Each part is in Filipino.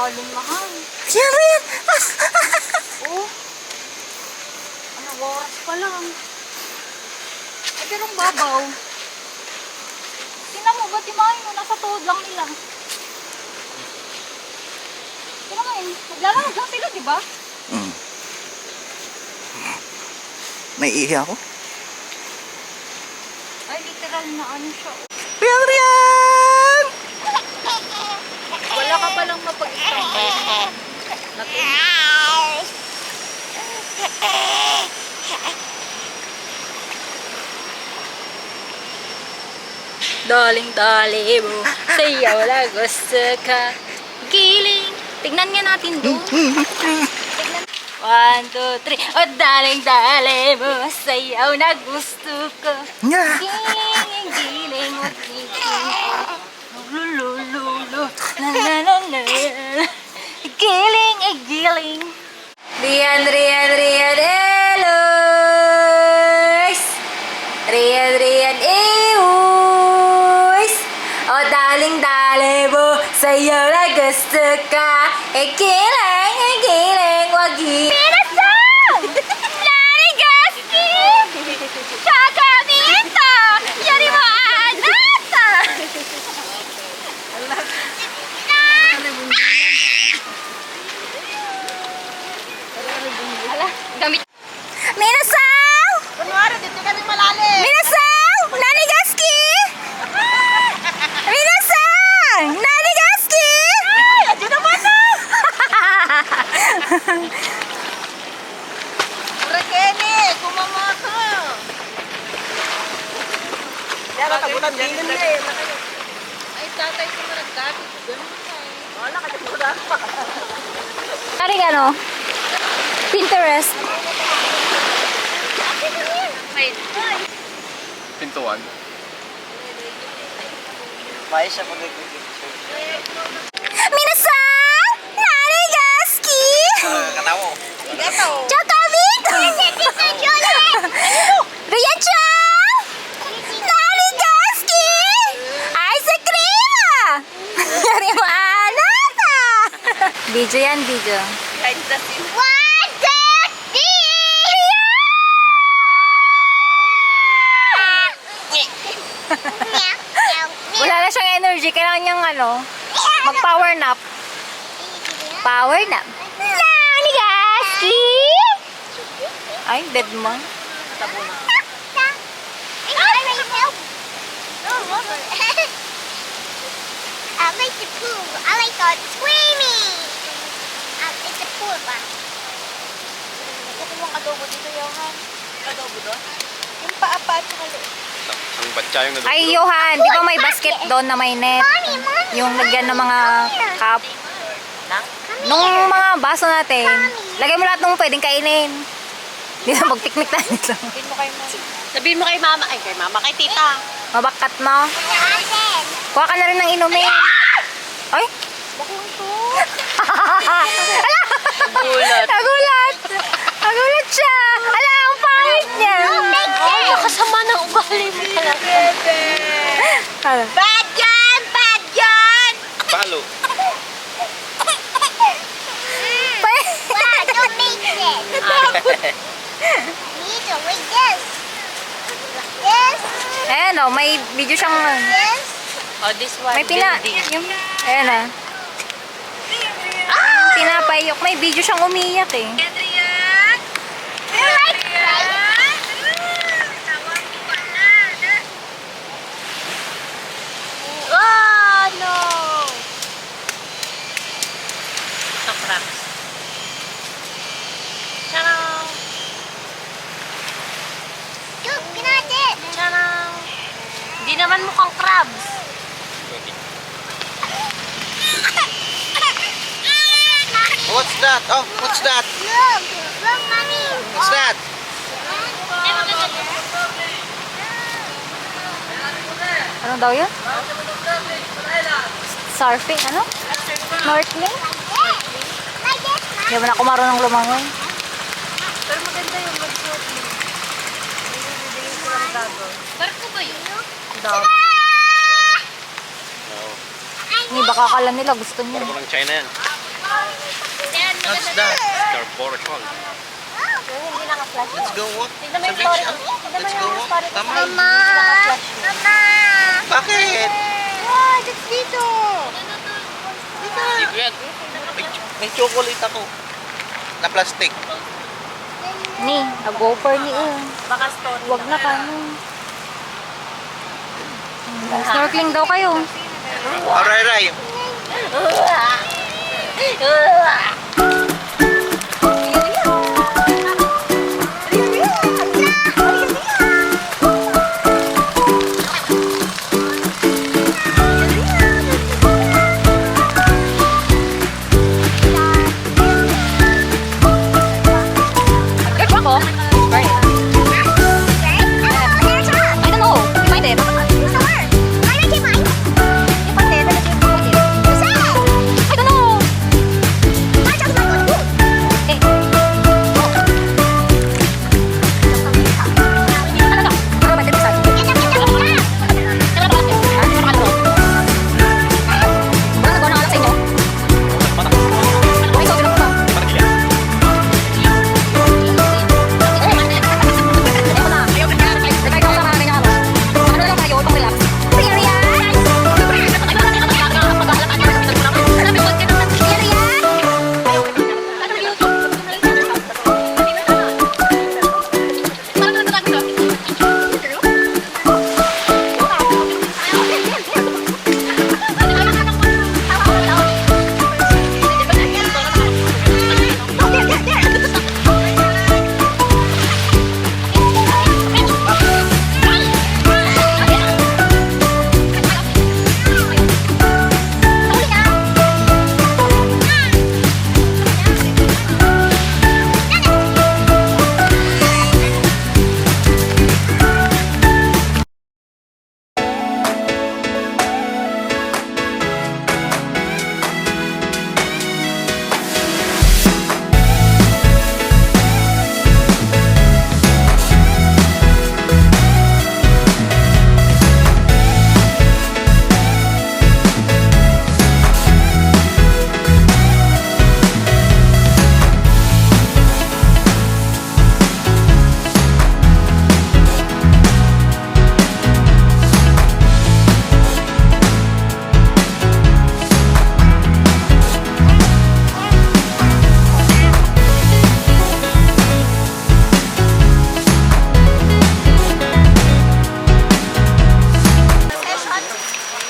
lalim, mahal. Yan rin! Oh. Ano, oras pa lang. Eh, pero ang babaw. Tingnan mo, ba't yung mga yun? Nasa tuhod lang nila. Tingnan mo yun. Naglalamag lang sila, di ba? Naiihi ako. Ay, literal na ano siya. Riyan, Riyan! Wala ka palang mapag-istambay. Natuloy. Daling-dali mo, sayaw na gusto ka. Giling. Tignan nga natin doon. Tignan. 1, 2, 3. Oh, daling-dali mo, sayaw na gusto ko. Giling, giling, giling. Lulululu. La la la la. Giling, giling. Riyan, Riyan, Riyan, Eloys. Riyan, Riyan, Eloys. Oh, daling-dali mo, sayo na gusto ka. Giling, giling, wag Minasang! Narigaski! Kakamita! Yari mo anata! Ala, gamit. Minasang! Kunwari, dito kami malalim. Minasang! Nanigaski! Minasang! Nanigaski! Ay, adyo naman na! Rakeni, kumama ka. Yan, natagunan din niya eh. Ay, tatay ko maragdati. Ganun ka eh. Wala ka dyan pa. Taring ano? Pinterest. Pintuan. May siya pag-picture. Minasang! Nanigaski! Katawo. Chokamito! Riyan-chan! Nanigaski! Ice cream! Yari mo anata! Video yan, video. Behind the scene. One, two, three! Wala na siyang energy. Kailangan niyang ano, mag-power nap. Power nap. Nanigaski! Ay, dead mo. I like the pool. I like swimming. It's a pool ba? Gusto mong adobo dito, Johan. Adobo doon? Yung paa-pa at saka loob. Ang batya yung nadudulo. Ay, Johan, di ba may basket doon na may net? Yung lagyan ng mga cup. Nung mga baso natin, lagay mo lahat ng pwedeng kainin. Di na mag-picnic tayo nito. Sabihin mo kay mama. Ay, kay mama, kay tita. Mabakat mo. Kuha ka na rin ng inumin. Ay! Ala! Nagulat. Nagulat! Nagulat siya! Ala, ang pangit niya! Ay, nakasama ng ugali mo talaga. Ala. Bad yan! Bad yan! Palo. Wow, don't make it. Need to like this. Like this. Ayan o, may video siyang... This. Oh, this one. May pina... Yung, ayan ah. Pinapayok. May video siyang umiyak eh. You like right? Oh, no! Sa crabs. Tadang! Look, ginat it. Tadang! Hindi naman mukhang crabs. What's that? Oh, what's that? Look, look, mommy. What's that? Ano daw yun? Surfing, ano? Snorkeling? Like this, Hindi mo na ako marunong lumangoy. Pero maganda yung mag-snorkeling. May bibigyan silang gagawin. Barko ba yun? Daw. No. Hindi, baka akala nila gusto niya. Parang walang China yan. What's that? Arborical. Hindi naka-flash. Let's go walk Tignan mo sa yung beach. story. ah. Tignan mo Let's go yung walk. story ko Tama. sa IG. Hindi naka-flash. Mama! Bakit? Wow, that's dito! Secret. May chocolate ako. Na plastic. Ni, nag-offer ni Baka story. Huwag na kayo. Snorkeling daw kayo. Aray, Ray. Search ako. Right. I don't know. You find it. You find it. I don't know. Eh. Ano to? Ano ba dito sa akin? Ano ba? Ano ba? Wala na alam sa inyo. Okay, so sila po ba?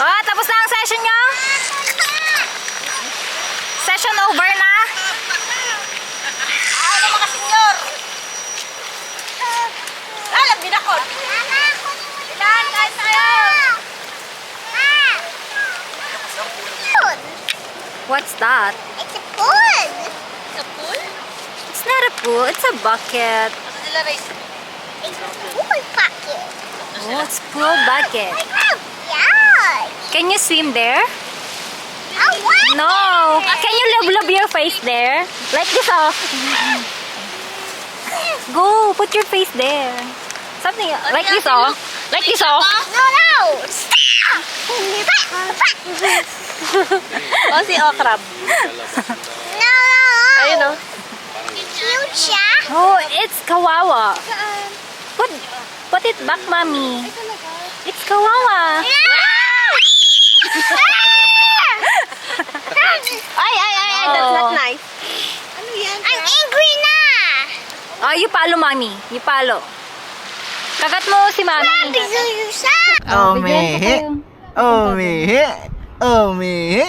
Oh, tapos na ang session nyo? Session over na? Ano mga senyor? Alam din ako. Ilan guys tayo? What's that? It's a pool! Sa pool? It's not a pool, it's a bucket. Ano sila race? It's a pool bucket! Oh, it's pool bucket. Yeah! Can you swim there? Oh, what? No. Can you lub your face there? Like this, oh. Go, put your face there. Something like this, oh. Like this, oh. No, no! Stop! O si Okrab. No! Ayun o. Cute siya! Oh, it's kawawa. Put it back, mommy. It's kawawa. Ay, that's not nice. I'm angry na! Oh, you palo, mommy. You palo. Kagat mo si mommy. Bizusa! Umihi. Umihi. Umihi.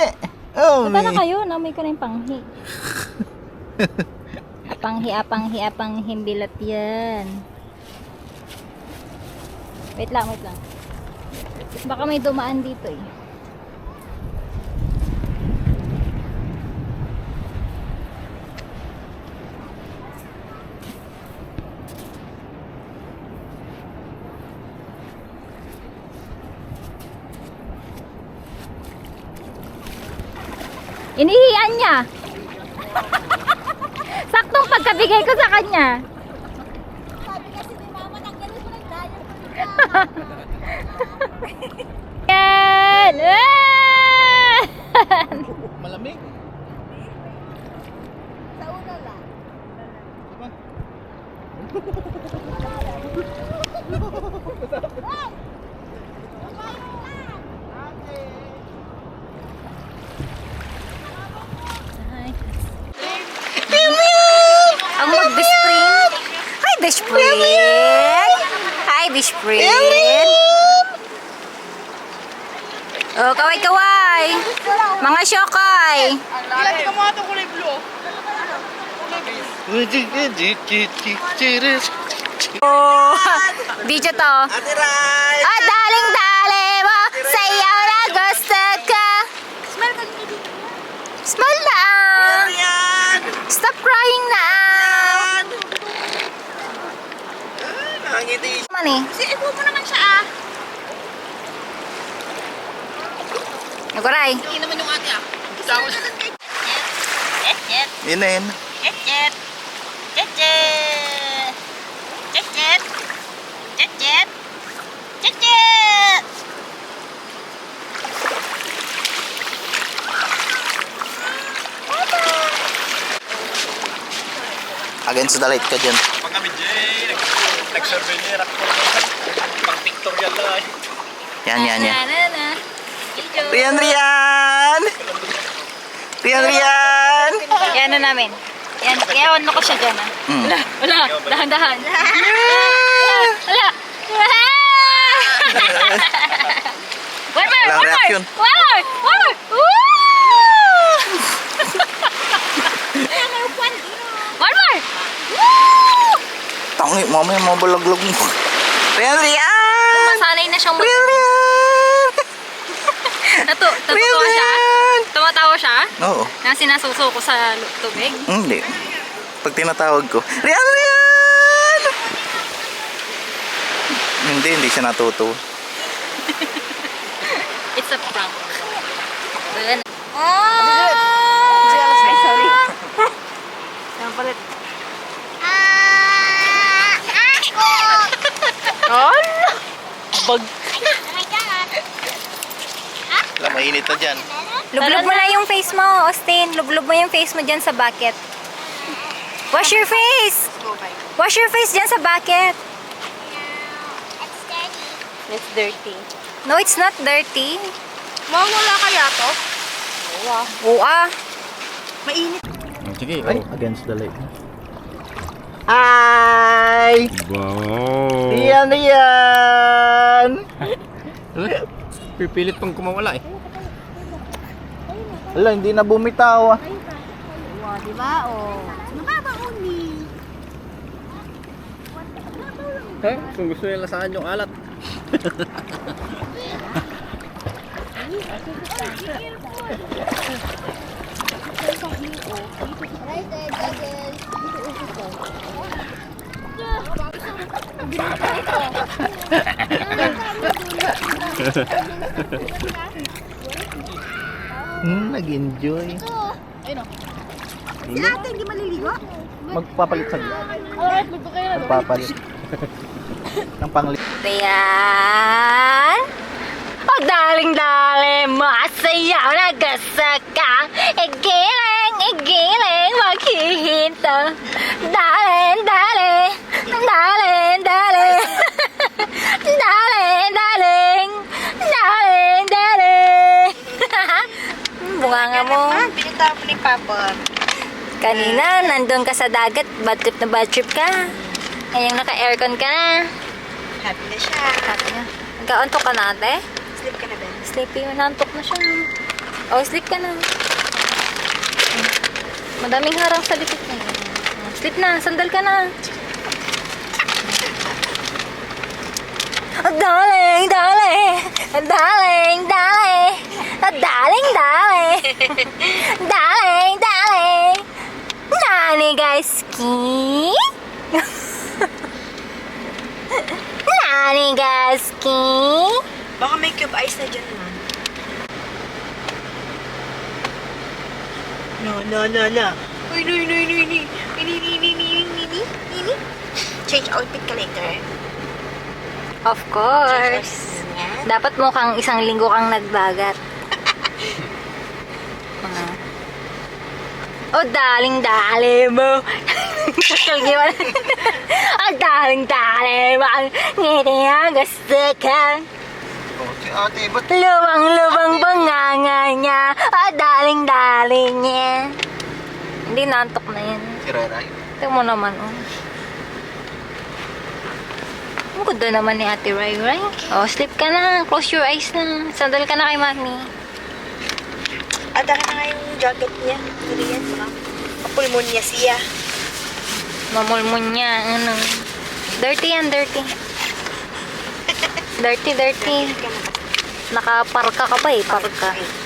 Bata na kayo, namoy ko na yung panghi. apanghi, bilat yan. Wait lang. Baka may dumaan dito eh. Inihiyan niya. Saktong pagkabigay ko sa kanya. Yan! Malamig. Ang mag-best friend. Hi, best friend. Hi, best friend. Oh, kaway-kaway. Mga syokay. Oh, video to. Ate Rai! Ah, daling-dali mo. Sayaw na gusto ka. Smile na. Yan! Stop crying na. Nakangiti. Man eh. Ibo mo naman siya ah. Naguray. Hindi naman yung ate ah. Yun na yun. Against the light ka dyan. Pag kami, Jay, nag-survey niya, pang pictorial lang ay. Yan, yan, yan. Na. Rian, Rian! Rian, Rian! Yan na namin. Yan, kaya ano ko siya dyan ah. Mm. Wala, dahan-dahan. Wala. One more, Walang one more. reaction. One more. Woo! One more. Woo! Tangi, mamaya mabalaglag mo. Rian, Rian! Masanay na siyang Rian, Rian! Natutuwa siya? Tumatawa siya? Oo. Na sinasuso ko sa tubig? Hindi. Pag tinatawag ko, Rian, Rian! Hindi siya natutuwa. It's a prank. Ay, sorry. Ang palit. Bag. Oh my God. Wala, mainit na dyan. Lublog mo na yung face mo, Austin. Lublog mo yung face mo dyan sa bucket. Wash your face! Wash your face dyan sa bucket. It's dirty. It's dirty. No, it's not dirty. Mawala kaya to? Oo ah. Mainit. Sige, Ay, against the light. Hi! Wow! Rian, Rian! Pipilit pang kumawala eh. Wala, hindi na bumitaw ah. Diba? Oh. Nakakauni. Ha? Kung gusto nila saan yung alat. Nag-enjoy. Si ate hindi maliligo? Magpapalit sa magpapalit. Ng panglit. Ayan. Pag daling-dali, masayaw na gasaka. Igiling, maghihinto. Daling, daling, daling, daling. Daling, daling, daling, daling. Bunga nga mo. Pinita mo ni Papa. Kanina, nandun ka sa dagat, bad trip na bad trip ka. Ngayong naka-aircon ka na. Happy na siya. Sabi niya, nagkaantok ka na ate? Sleep ka na ba? Sleepy, nantok na siya. Oh, sleep ka na. Madaming harang sa likod na. Sleep na, sandal ka na. Oh, darling, darling. Darling, darling. Darling, darling. Darling, darling. Nani guys, ski? Nani guys, ski? Baka may cube ice na dyan man. No. Uy, no. Change outfit ka later. Of course. Dapat mukhang isang linggo kang nagdagat. Oh, daling-dali mo. Kalgiwan. Ang daling-daling. Ngiti ang gusto ka. Oh, si ate, ba't Lubang-lubang banganga niya. Ang daling-daling niya. Hindi nantok na yan. si Reray? Tingnan mo naman, oh. Ang ganda naman ni Ate Rai, right? Oh, sleep ka na. Close your eyes na. Sandal ka na kay Mami. At akin na nga yung jacket niya. Hindi yan, baka mapulmonya siya. Mamulmon niya, ano. Dirty yan, dirty. Dirty, dirty. Nakaparka ka ba eh, parka.